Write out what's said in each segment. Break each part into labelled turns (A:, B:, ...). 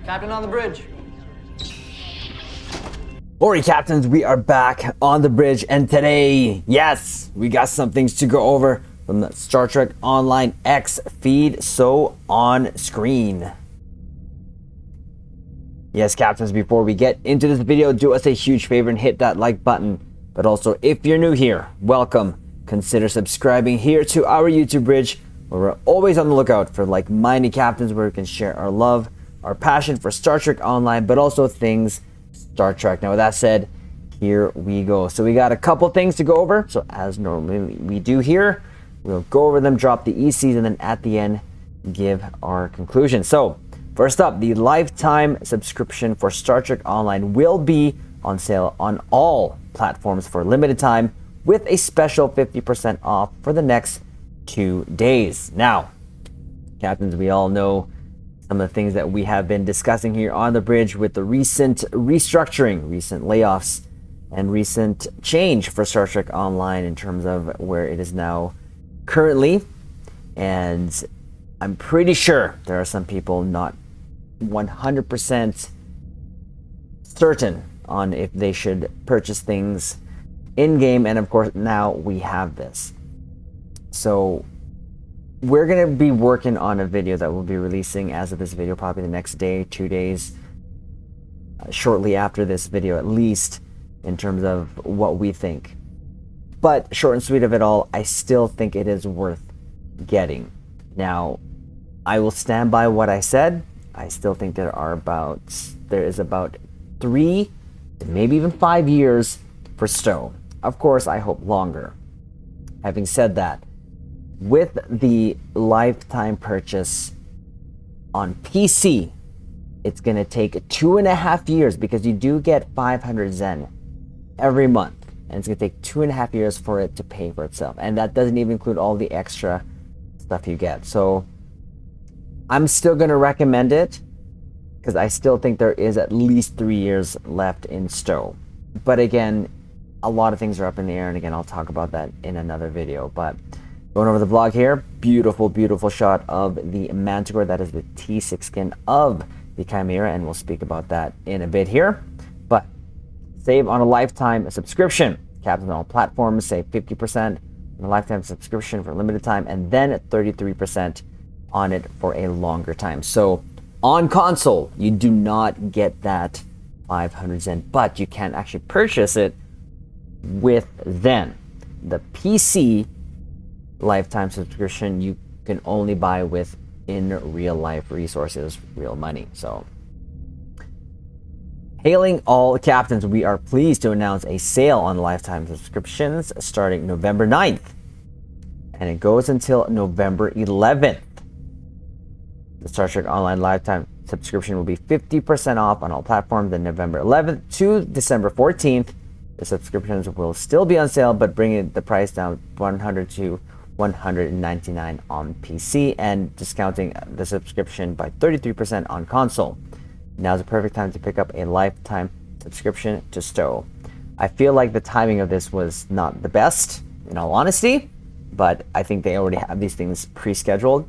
A: Captain on the bridge.
B: Alright, captains, we are back on the bridge, and today, yes, we got some things to go over from the Star Trek Online X feed, so on screen. Yes, captains, before we get into this video, do us a huge favor and hit that like button. But also, if you're new here, welcome. Consider subscribing here to our YouTube bridge, where we're always on the lookout for like-minded captains where we can share our love, our passion for Star Trek Online, but also things Star Trek. Now, with that said, here we go. So we got a couple things to go over. So as normally we do here, we'll go over them, drop the ECs, and then at the end, give our conclusion. So first up, the lifetime subscription for Star Trek Online will be on sale on all platforms for limited time with a special 50% off for the next 2 days. Now, captains, we all know some of the things that we have been discussing here on the bridge with the recent restructuring, recent layoffs, and recent change for Star Trek Online in terms of where it is now currently. And I'm pretty sure there are some people not 100% certain on if they should purchase things in-game, and of course now we have this. So we're going to be working on a video that we'll be releasing as of this video, probably the next day, 2 days, shortly after this video at least, in terms of what we think. But short and sweet of it all, I still think it is worth getting. Now, I will stand by what I said. I still think there is about 3 to maybe even 5 years for Stowe. Of course, I hope longer. Having said that, with the lifetime purchase on PC, it's going to take 2.5 years because you do get 500 Zen every month. And it's going to take 2.5 years for it to pay for itself. And that doesn't even include all the extra stuff you get. So I'm still going to recommend it because I still think there is at least 3 years left in Stowe. But again, a lot of things are up in the air. And again, I'll talk about that in another video. But going over the vlog here, beautiful, beautiful shot of the Manticore. That is the T6 skin of the Chimera, and we'll speak about that in a bit here. But save on a lifetime subscription. Captains on all platforms save 50% on a lifetime subscription for a limited time, and then 33% on it for a longer time. So on console, you do not get that 500 Zen, but you can actually purchase it with Zen. The PC lifetime subscription you can only buy with in real life resources, real money. So hailing all captains, we are pleased to announce a sale on lifetime subscriptions starting November 9th, and it goes until November 11th. The Star Trek Online lifetime subscription will be 50% off on all platforms. Then November 11th to December 14th, the subscriptions will still be on sale, but bringing the price down $100 to $199 on PC and discounting the subscription by 33% on console. Now is the perfect time to pick up a lifetime subscription to Stowe. I feel like the timing of this was not the best, in all honesty, but I think they already have these things pre-scheduled.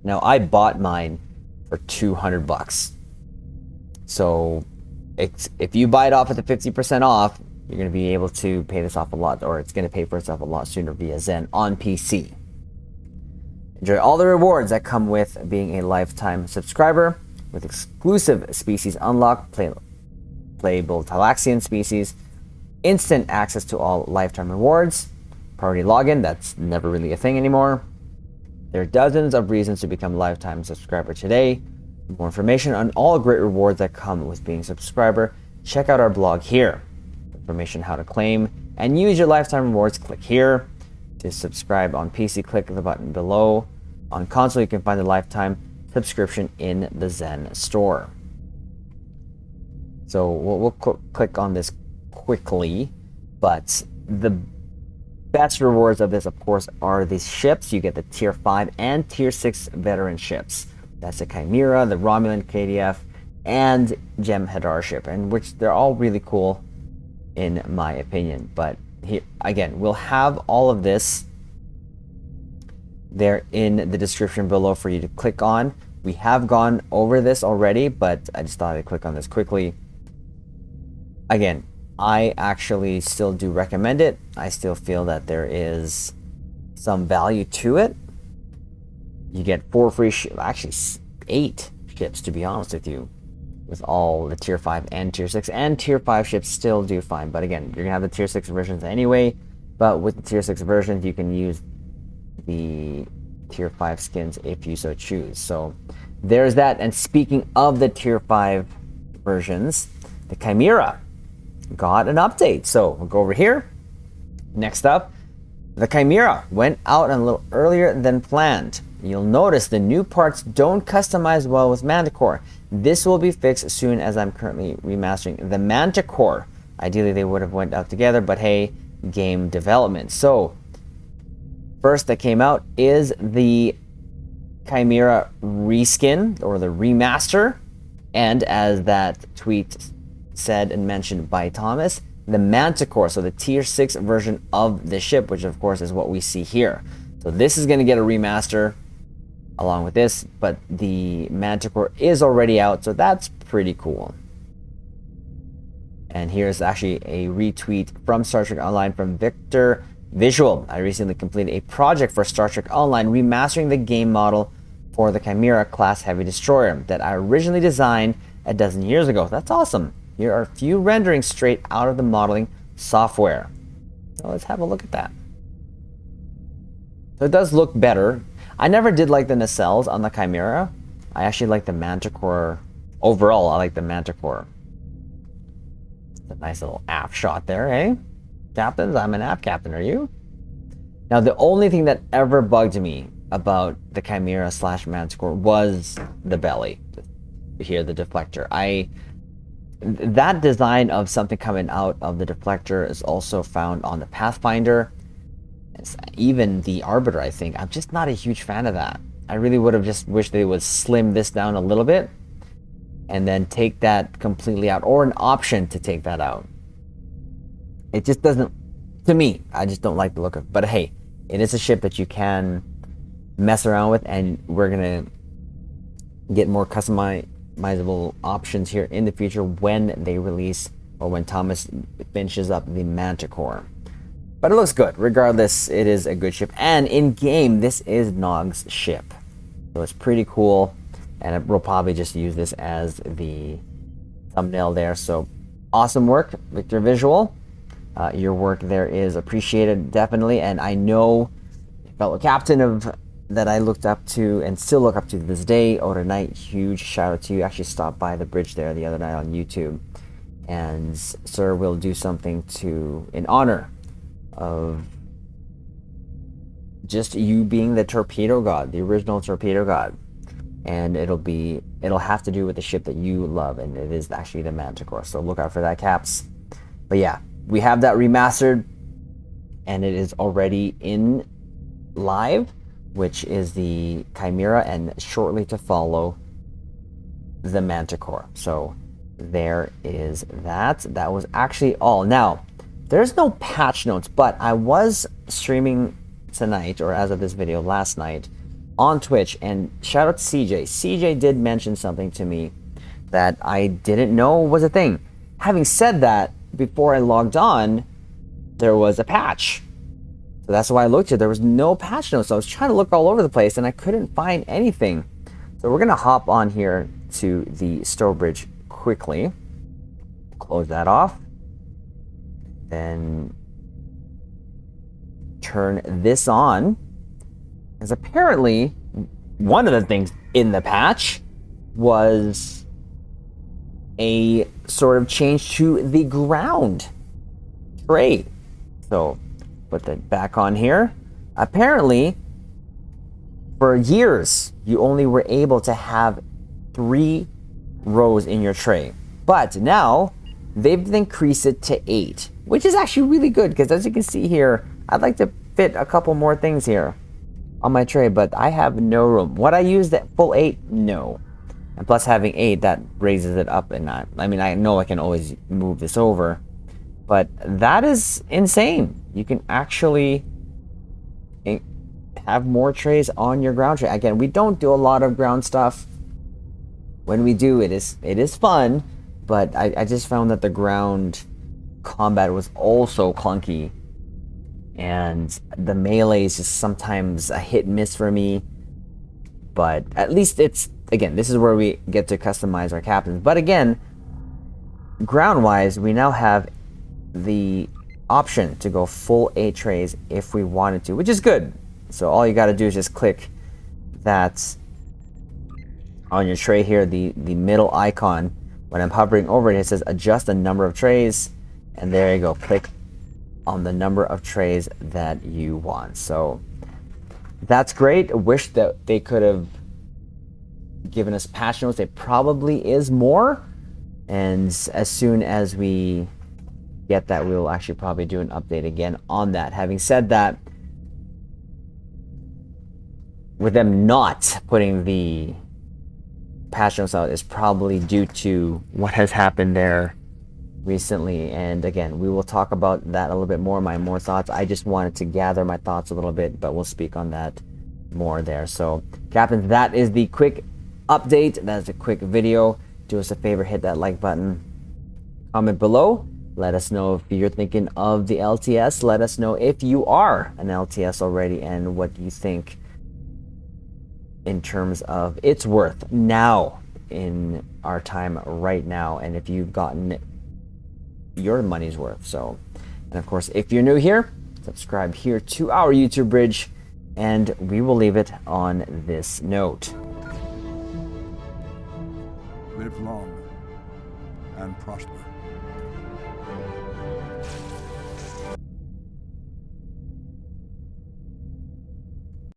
B: Now, I bought mine for $200. So if you buy it off at the 50% off, you're going to be able to pay this off a lot, or it's going to pay for itself a lot sooner via Zen on PC. Enjoy all the rewards that come with being a lifetime subscriber, with exclusive species unlocked, playable Talaxian species, instant access to all lifetime rewards, priority login, that's never really a thing anymore. There are dozens of reasons to become a lifetime subscriber today. For more information on all great rewards that come with being a subscriber, check out our blog here. Information how to claim and use your lifetime rewards, click here. To subscribe on PC, click the button below. On console, you can find the lifetime subscription in the Zen store. So we'll click on this quickly, but the best rewards of this, of course, are these ships. You get the tier 5 and tier 6 veteran ships. That's the Chimera, the Romulan KDF, and Jem'Hadar ship, and which they're all really cool in my opinion. But here again, we'll have all of this there in the description below for you to click on. We have gone over this already, but I just thought I'd click on this quickly. Again, I actually still do recommend it. I still feel that there is some value to it. You get 4 free actually 8 ships, to be honest with you, with all the tier 5 and tier 6, and tier 5 ships still do fine. But again, you're gonna have the tier 6 versions anyway, but with the tier 6 versions you can use the tier 5 skins if you so choose. So there's that. And speaking of the tier 5 versions, the Chimera got an update. So we'll go over here. Next up, the Chimera went out a little earlier than planned. You'll notice the new parts don't customize well with Manticore. This will be fixed soon, as I'm currently remastering the Manticore. Ideally they would have went out together, but hey, game development. So first that came out is the Chimera reskin, or the remaster, and as that tweet said and mentioned by Thomas, the Manticore, so the tier 6 version of the ship, which of course is what we see here. So this is going to get a remaster along with this, but the Manticore is already out, so that's pretty cool. And here's actually a retweet from Star Trek Online from Victor Visual. I recently completed a project for Star Trek Online remastering the game model for the Chimera class heavy destroyer that I originally designed a dozen years ago. That's awesome. Here are a few renderings straight out of the modeling software. So let's have a look at that. So it does look better. I never did like the nacelles on the Chimera. I actually like the Manticore. Overall, I like the Manticore. It's a nice little aft shot there, eh? Captains, I'm an aft captain, are you? Now, the only thing that ever bugged me about the Chimera / Manticore was the belly. Here, the deflector. That design of something coming out of the deflector is also found on the Pathfinder. It's even the Arbiter, I think. I'm just not a huge fan of that. I really would have just wished they would slim this down a little bit and then take that completely out, or an option to take that out. It just doesn't, to me, I just don't like the look of it. But hey, it is a ship that you can mess around with, and we're going to get more customizable options here in the future when they release, or when Thomas finishes up the Manticore. But it looks good. Regardless, it is a good ship. And in game, this is Nog's ship. So it's pretty cool. And we'll probably just use this as the thumbnail there. So awesome work, Victor Visual. Your work there is appreciated, definitely. And I know fellow captain of that I looked up to and still look up to this day, Oda Knight, huge shout out to you. Actually stopped by the bridge there the other night on YouTube. And sir will do something in honor of just you being the torpedo god, the original torpedo god. And it'll have to do with the ship that you love, and it is actually the Manticore. So look out for that, Caps. But yeah, we have that remastered, and it is already in live, which is the Chimera, and shortly to follow the Manticore. So there is that. That was actually all. Now, there's no patch notes, but I was streaming tonight, or as of this video, last night, on Twitch, and shout out to CJ. CJ did mention something to me that I didn't know was a thing. Having said that, before I logged on, there was a patch. So that's why I looked at. There was no patch notes. So I was trying to look all over the place, and I couldn't find anything. So we're going to hop on here to the Stowbridge quickly. Close that off. Then turn this on, because apparently one of the things in the patch was a sort of change to the ground tray. So put that back on here. Apparently, for years, you only were able to have 3 rows in your tray, but now they've increased it to 8, which is actually really good, because as you can see here, I'd like to fit a couple more things here on my tray, but I have no room. Would I use that full 8? No. And plus having 8, that raises it up, and I mean, I know I can always move this over, but that is insane. You can actually have more trays on your ground tray. Again, we don't do a lot of ground stuff. when we do, it is fun, but I just found that the ground combat was also clunky, and the melee is just sometimes a hit and miss for me. But at least it's, again, this is where we get to customize our captains. But again, ground wise, we now have the option to go full 8 trays if we wanted to, which is good. So all you got to do is just click that on your tray here, the middle icon. When I'm hovering over it, it says adjust the number of trays, and there you go. Click on the number of trays that you want. So that's great. I wish that they could have given us patch notes. There probably is more, and as soon as we get that, we'll actually probably do an update again on that. Having said that, with them not putting the patch notes out is probably due to what has happened there recently, and again, we will talk about that a little bit more, my more thoughts. I just wanted to gather my thoughts a little bit, but we'll speak on that more there. So captains, that is the quick update. That's a quick video. Do us a favor, hit that like button, comment below, let us know if you're thinking of the LTS, let us know if you are an LTS already and what you think in terms of its worth now in our time right now, and if you've gotten your money's worth. So, and of course, if you're new here, subscribe here to our YouTube bridge, and we will leave it on this note.
A: Live long and prosper.